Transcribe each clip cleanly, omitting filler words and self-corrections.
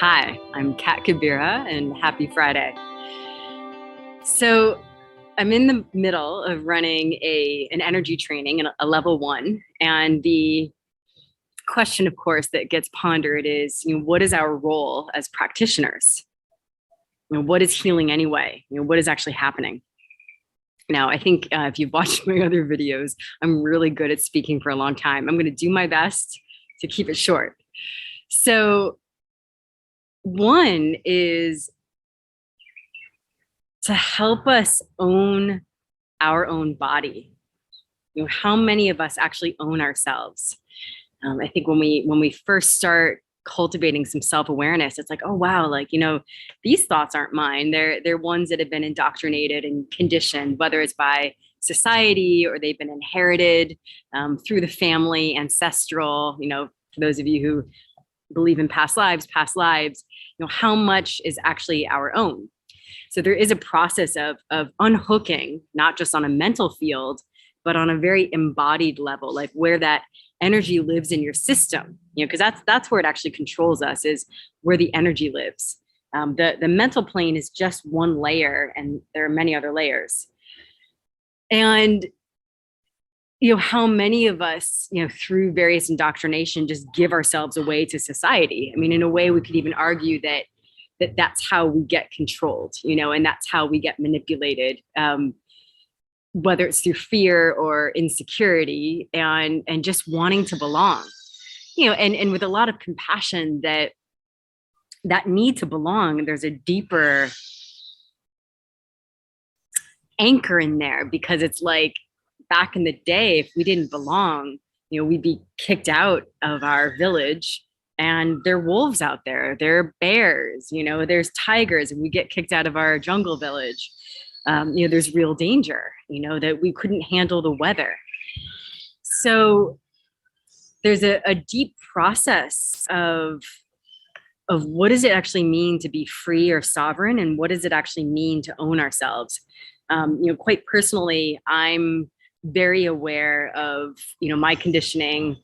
Hi, I'm Kat Kabira, and happy Friday. So I'm in the middle of running an energy training, a level one. And the question, of course, that gets pondered is, what is our role as practitioners? What is healing anyway? What is actually happening? Now, I think if you've watched my other videos, I'm really good at speaking for a long time. I'm going to do my best to keep it short. So one is to help us own our own body. How many of us actually own ourselves? I think when we first start cultivating some self-awareness, it's like, oh wow, these thoughts aren't mine. They're ones that have been indoctrinated and conditioned, whether it's by society or they've been inherited through the family, ancestral. For those of you who believe in past lives, how much is actually our own? So there is a process of unhooking, not just on a mental field, but on a very embodied level, like where that energy lives in your system, because that's where it actually controls us, is where the energy lives. The mental plane is just one layer, and there are many other layers. And how many of us, through various indoctrination, just give ourselves away to society. I mean, in a way, we could even argue that's how we get controlled, and that's how we get manipulated, whether it's through fear or insecurity and just wanting to belong, and with a lot of compassion that need to belong. There's a deeper anchor in there, because it's like back in the day, if we didn't belong, we'd be kicked out of our village. And there are wolves out there, there are bears, there's tigers, and we get kicked out of our jungle village. There's real danger, that we couldn't handle the weather. So there's a deep process of what does it actually mean to be free or sovereign, and what does it actually mean to own ourselves? Quite personally, I'm very aware of, my conditioning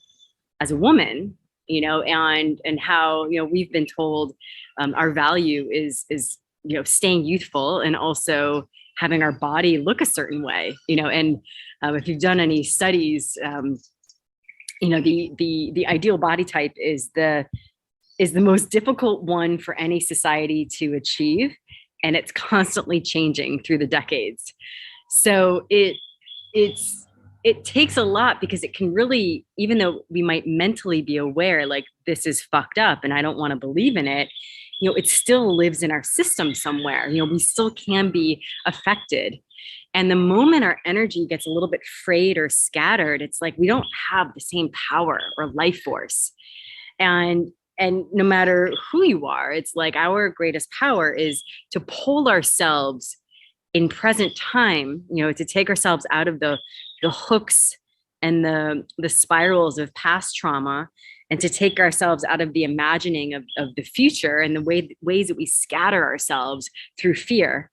as a woman, and how, we've been told our value is staying youthful and also having our body look a certain way, and if you've done any studies, the ideal body type is the most difficult one for any society to achieve, and it's constantly changing through the decades. So it takes a lot, because it can really, even though we might mentally be aware, like this is fucked up and I don't want to believe in it, it still lives in our system somewhere. We still can be affected. And the moment our energy gets a little bit frayed or scattered, it's like we don't have the same power or life force. And no matter who you are, it's like our greatest power is to pull ourselves in present time, to take ourselves out of the hooks and the spirals of past trauma, and to take ourselves out of the imagining of the future and the ways that we scatter ourselves through fear,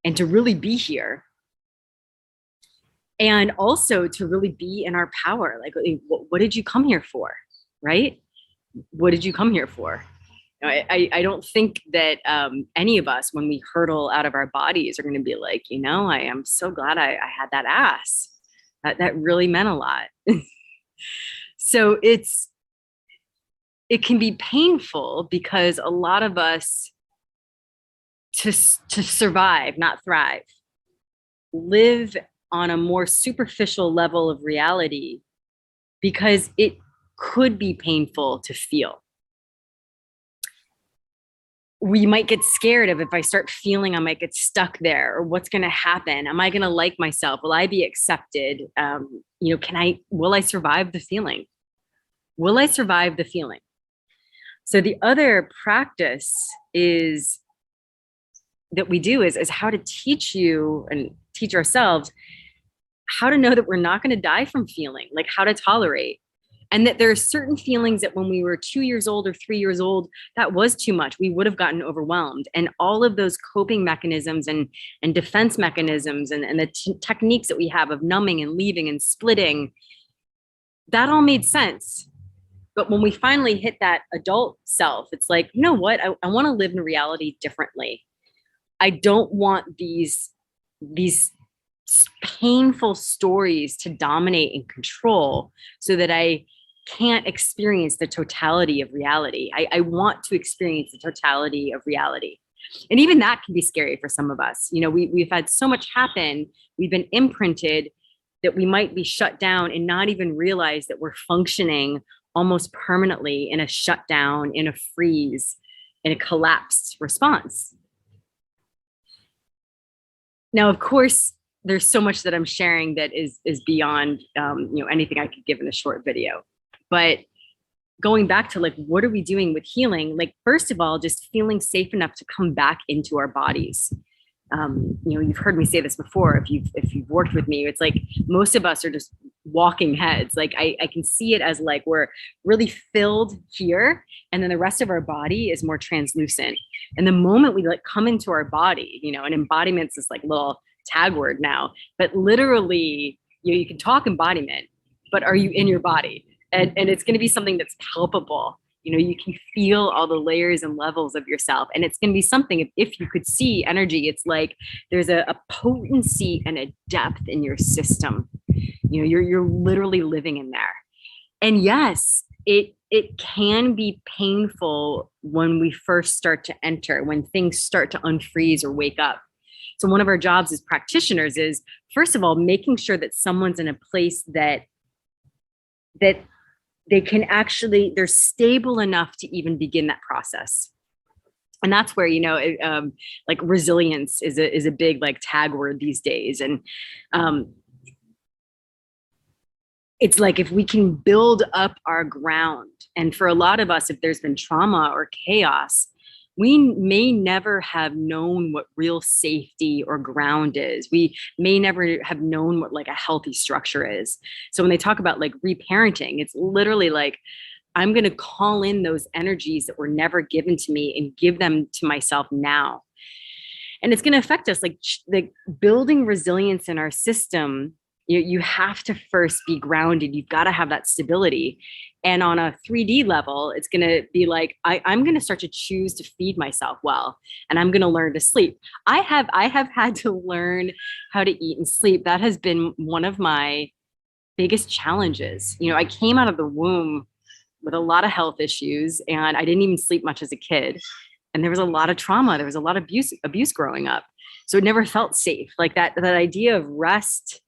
and to really be here. And also to really be in our power. Like, what did you come here for? Right? What did you come here for? I don't think that any of us, when we hurtle out of our bodies, are going to be like, I am so glad I had that ass. That really meant a lot. So it can be painful, because a lot of us, to survive, not thrive, live on a more superficial level of reality, because it could be painful to feel. We might get scared of, if I start feeling, I might get stuck there, or what's going to happen? Am I going to like myself? Will I be accepted? Will I survive the feeling? Will I survive the feeling? So the other practice is that we do is how to teach you and teach ourselves how to know that we're not going to die from feeling, like how to tolerate. And that there are certain feelings that when we were 2 years old or 3 years old, that was too much. We would have gotten overwhelmed. And all of those coping mechanisms and defense mechanisms and the techniques that we have of numbing and leaving and splitting, that all made sense. But when we finally hit that adult self, it's like, you know what? I want to live in reality differently. I don't want these painful stories to dominate and control so that I can't experience the totality of reality. I want to experience the totality of reality. And even that can be scary for some of us. You know, we've had so much happen. We've been imprinted that we might be shut down and not even realize that we're functioning almost permanently in a shutdown, in a freeze, in a collapsed response. Now, of course, there's so much that I'm sharing that is beyond anything I could give in a short video. But going back to like, what are we doing with healing? Like, first of all, just feeling safe enough to come back into our bodies. You've heard me say this before. If you've worked with me, it's like most of us are just walking heads. Like I can see it as like we're really filled here, and then the rest of our body is more translucent. And the moment we like come into our body, and embodiment's this like little tag word now, but literally, you can talk embodiment, but are you in your body? And it's going to be something that's palpable. You can feel all the layers and levels of yourself. And it's going to be something, if you could see energy, it's like there's a potency and a depth in your system. You're literally living in there. And yes, it can be painful when we first start to enter, when things start to unfreeze or wake up. So one of our jobs as practitioners is, first of all, making sure that someone's in a place that they can actually, they're stable enough to even begin that process. And that's where, like resilience is a big like tag word these days. And it's like, if we can build up our ground, and for a lot of us, if there's been trauma or chaos, we may never have known what real safety or ground is. We may never have known what like a healthy structure is. So when they talk about like reparenting, it's literally like, I'm going to call in those energies that were never given to me and give them to myself now. And it's going to affect us, like building resilience in our system. You have to first be grounded. You've got to have that stability. And on a 3D level, it's going to be like, I'm going to start to choose to feed myself well, and I'm going to learn to sleep. I have had to learn how to eat and sleep. That has been one of my biggest challenges. I came out of the womb with a lot of health issues, and I didn't even sleep much as a kid. And there was a lot of trauma. There was a lot of abuse growing up. So it never felt safe. Like that idea of rest,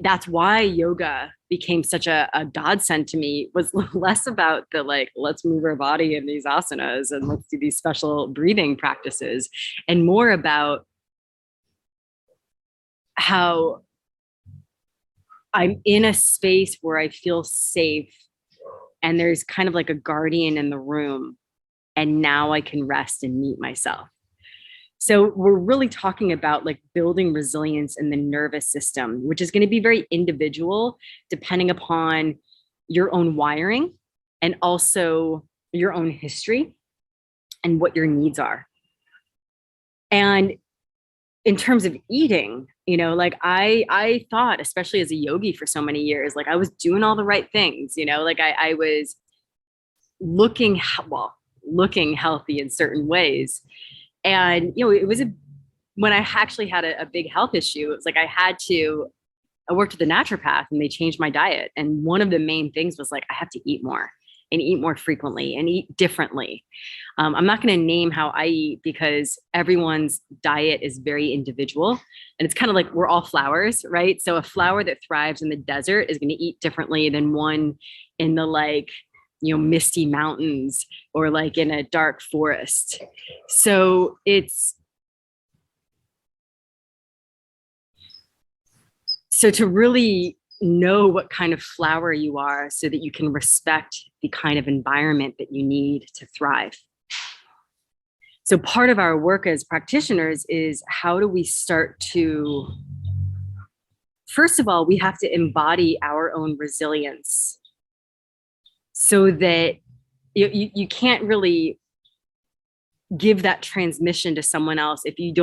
that's why yoga became such a godsend to me, was less about the like, let's move our body in these asanas and let's do these special breathing practices, and more about how I'm in a space where I feel safe and there's kind of like a guardian in the room, and now I can rest and meet myself. So we're really talking about like building resilience in the nervous system, which is going to be very individual depending upon your own wiring and also your own history and what your needs are. And in terms of eating, like I thought, especially as a yogi for so many years, like I was doing all the right things, like I was looking healthy in certain ways. And, it was when I actually had a big health issue, it was like I worked with a naturopath and they changed my diet. And one of the main things was like, I have to eat more and eat more frequently and eat differently. I'm not going to name how I eat because everyone's diet is very individual. And it's kind of like we're all flowers, right? So a flower that thrives in the desert is going to eat differently than one in the like, misty mountains or like in a dark forest. So to really know what kind of flower you are so that you can respect the kind of environment that you need to thrive. So part of our work as practitioners is, how do we start to, first of all, we have to embody our own resilience, so that you can't really give that transmission to someone else if you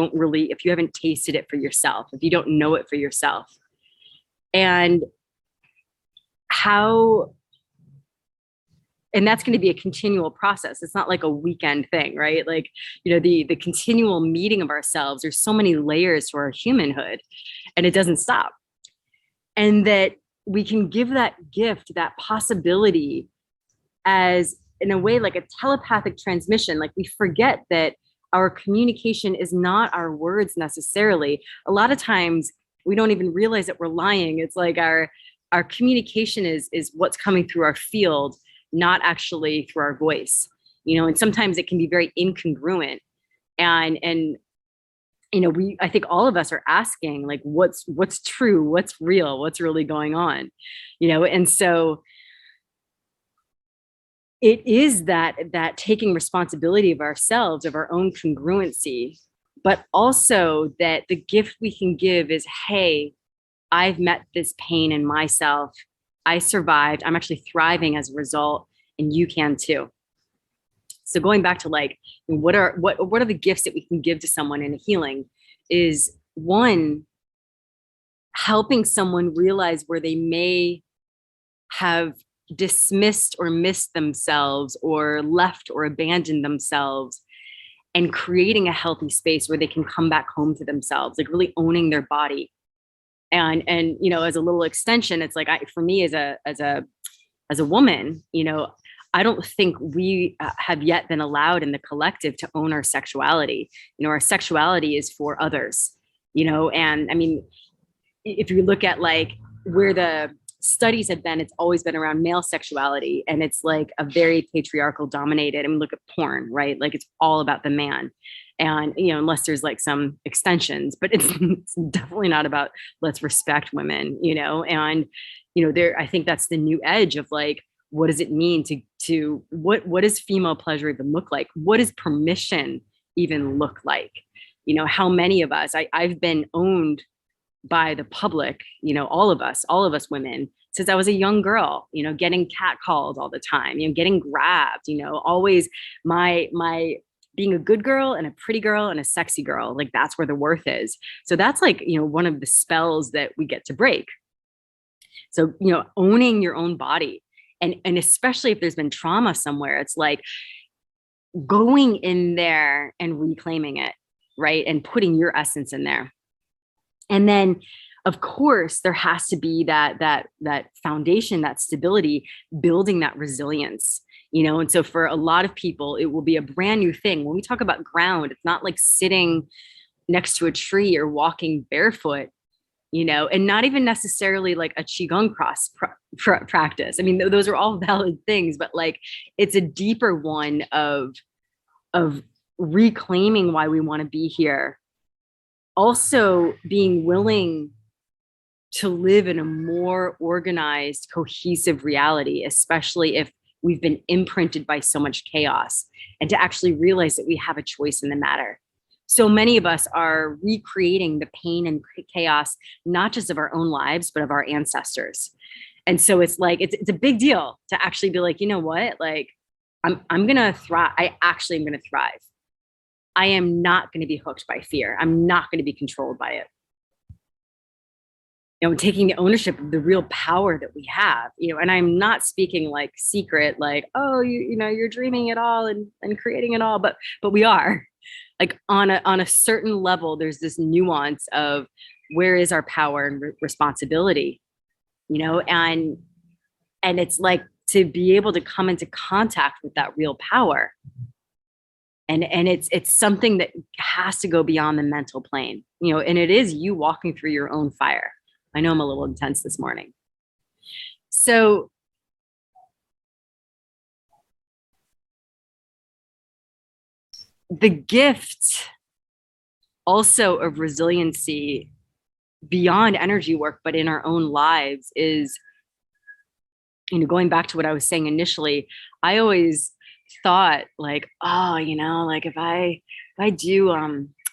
haven't tasted it for yourself, if you don't know it for yourself. And how and that's going to be a continual process. It's not like a weekend thing, right? Like, the continual meeting of ourselves, there's so many layers to our humanhood, and it doesn't stop. And that we can give that gift, that possibility, as in a way like a telepathic transmission. Like, we forget that our communication is not our words necessarily. A lot of times we don't even realize that we're lying. It's like our communication is what's coming through our field, not actually through our voice. And sometimes it can be very incongruent. And I think all of us are asking, like, what's true, what's real, what's really going on, and so it is that taking responsibility of ourselves, of our own congruency, but also that the gift we can give is, hey, I've met this pain in myself. I survived. I'm actually thriving as a result, and you can too. So going back to like, what are the gifts that we can give to someone in a healing is, one, helping someone realize where they may have dismissed or missed themselves or left or abandoned themselves, and creating a healthy space where they can come back home to themselves, like really owning their body. And as a little extension, it's like, for me as a woman, I don't think we have yet been allowed in the collective to own our sexuality. Our sexuality is for others, and I mean, if you look at like where the studies have been, it's always been around male sexuality, and it's like a very patriarchal dominated. I mean, look at porn, right? Like, it's all about the man. And unless there's like some extensions, but it's definitely not about let's respect women, and there, I think that's the new edge of like, what does it mean to what does female pleasure even look like? What does permission even look like? How many of us, I've been owned by the public, all of us women, since I was a young girl, getting catcalled all the time, getting grabbed, always my being a good girl and a pretty girl and a sexy girl, like that's where the worth is. So that's like, one of the spells that we get to break. So, owning your own body, and especially if there's been trauma somewhere, it's like going in there and reclaiming it, right? And putting your essence in there. And then, of course, there has to be that foundation, that stability, building that resilience, and so for a lot of people, it will be a brand new thing. When we talk about ground, it's not like sitting next to a tree or walking barefoot, and not even necessarily like a qigong practice. I mean, those are all valid things, but like, it's a deeper one of reclaiming why we want to be here. Also being willing to live in a more organized, cohesive reality, especially if we've been imprinted by so much chaos, and to actually realize that we have a choice in the matter. So many of us are recreating the pain and chaos, not just of our own lives, but of our ancestors. And so it's like, it's a big deal to actually be like, you know what, like, I'm going to thrive. I actually am going to thrive. I am not going to be hooked by fear. I'm not going to be controlled by it. Taking the ownership of the real power that we have, and I'm not speaking like secret, like, oh, you're dreaming it all and creating it all, but we are, like, on a certain level, there's this nuance of where is our power and responsibility, and it's like to be able to come into contact with that real power. And it's something that has to go beyond the mental plane, and it is you walking through your own fire. I know I'm a little intense this morning. So the gift also of resiliency beyond energy work, but in our own lives is, going back to what I was saying initially, I always thought like, oh, like if I do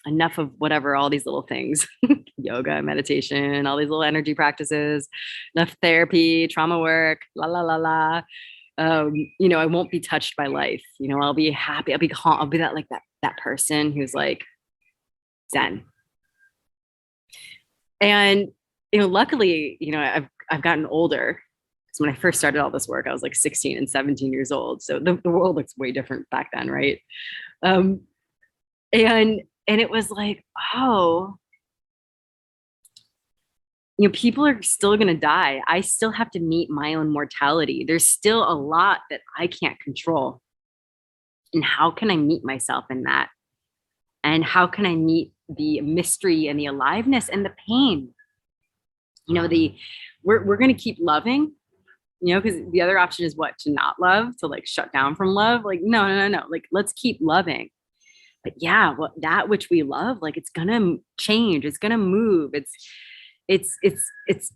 enough of whatever, all these little things, yoga, meditation, all these little energy practices, enough therapy, trauma work, la la la la, I won't be touched by life. I'll be happy. I'll be calm. I'll be that person who's like Zen. And luckily, I've gotten older, So when I first started all this work, I was like 16 and 17 years old. So the world looks way different back then, right? Um, and it was like, oh, people are still going to die. I still have to meet my own mortality. There's still a lot that I can't control. And how can I meet myself in that? And how can I meet the mystery and the aliveness and the pain? We're going to keep loving, because the other option is what? To not love, to like shut down from love. Like, no. Like, let's keep loving. But yeah, that which we love, like, it's going to change. It's going to move. It's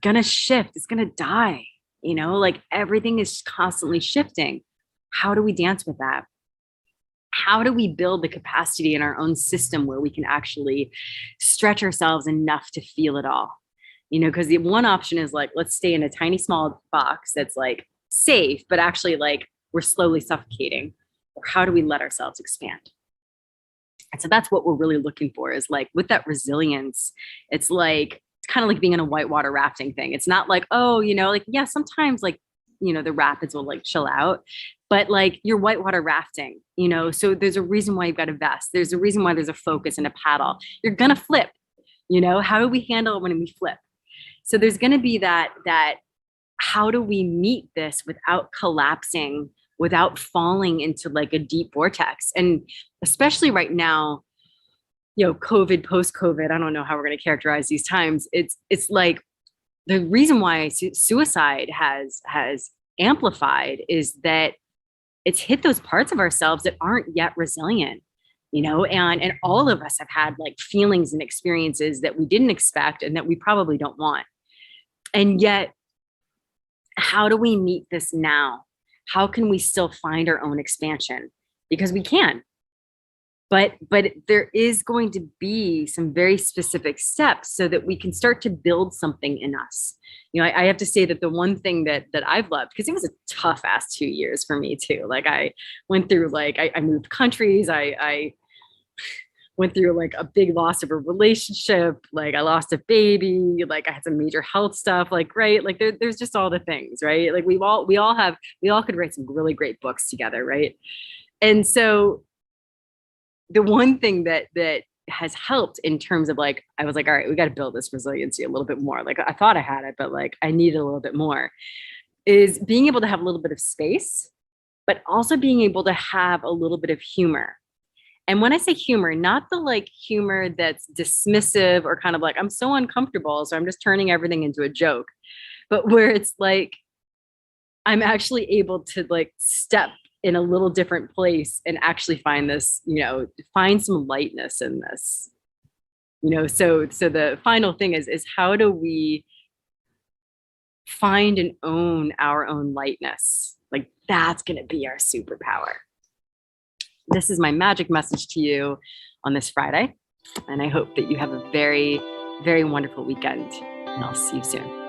going to shift. It's going to die. Like everything is constantly shifting. How do we dance with that? How do we build the capacity in our own system where we can actually stretch ourselves enough to feel it all? Because the one option is like, let's stay in a tiny small box that's like safe, but actually like we're slowly suffocating. Or how do we let ourselves expand? And so that's what we're really looking for, is like with that resilience, it's kind of like being in a whitewater rafting thing. It's not like, oh, like, yeah, sometimes like, the rapids will like chill out, but like you're whitewater rafting, so there's a reason why you've got a vest. There's a reason why there's a focus and a paddle. You're going to flip, how do we handle it when we flip? So there's going to be that how do we meet this without collapsing, without falling into like a deep vortex? And especially right now, COVID, post-COVID, I don't know how we're going to characterize these times. It's like the reason why suicide has amplified is that it's hit those parts of ourselves that aren't yet resilient, and all of us have had like feelings and experiences that we didn't expect and that we probably don't want. And yet, how do we meet this now? How can we still find our own expansion? Because we can. But there is going to be some very specific steps so that we can start to build something in us. I have to say that the one thing that I've loved, because it was a tough ass 2 years for me too. Like I went through, like, I moved countries. I went through like a big loss of a relationship. Like I lost a baby. Like I had some major health stuff. Like, right. Like there's just all the things, right? Like we all could write some really great books together. Right. And so the one thing that has helped in terms of like, I was like, all right, we got to build this resiliency a little bit more. Like I thought I had it, but like I needed a little bit more, is being able to have a little bit of space, but also being able to have a little bit of humor. And when I say humor, not the like humor that's dismissive or kind of like, I'm so uncomfortable, so I'm just turning everything into a joke, but where it's like, I'm actually able to like step in a little different place and actually find this, find some lightness in this, so the final thing is how do we find and own our own lightness? Like that's going to be our superpower. This is my magic message to you on this Friday. And I hope that you have a very, very wonderful weekend, and I'll see you soon.